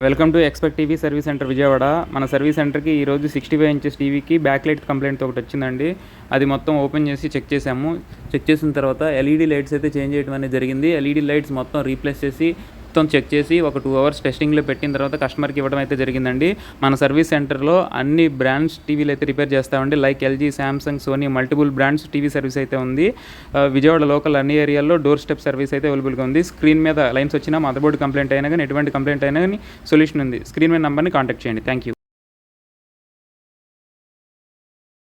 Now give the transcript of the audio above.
Welcome to expect TV service centre Vijayawada. మన service సెంటర్కి ఈరోజు 65 ఇంచెస్ టీవీకి బ్యాక్ లైట్ కంప్లైంట్తో ఒకటి వచ్చిందండి. అది మొత్తం ఓపెన్ చేసి చెక్ చేసాము. చెక్ చేసిన తర్వాత ఎల్ఈడి లైట్స్ అయితే చేంజ్ చేయడం అనేది జరిగింది. ఎల్ఈడి లైట్స్ మొత్తం రీప్లేస్ చేసి మొత్తం చెక్ చేసి ఒక 2 అవర్స్ టెస్టింగ్లో పెట్టిన తర్వాత కస్టమర్కి ఇవ్వడం అయితే జరిగిందండి. మన సర్వీస్ సెంటర్లో అన్ని బ్రాండ్స్ టీవీలు అయితే రిపేర్ చేస్తామండి. Like LG, Samsung, Sony multiple brands TV service అయితే ఉంది. విజయవాడ లోకల్ అన్ని ఏరియాల్లో డోర్ స్టెప్ సర్వీస్ అయితే అవైలబుల్గా ఉంది. స్క్రీన్ మీద లైన్స్ వచ్చినా, మదర్ బోర్డ్ కంప్లైంట్ అయినా కానీ, ఎటువంటి కంప్లైంట్ అయినా కానీ సొల్యూషన్ ఉంది. స్క్రీన్ మీద నెంబర్ని కాంటాక్ట్ చేయండి. Thank you.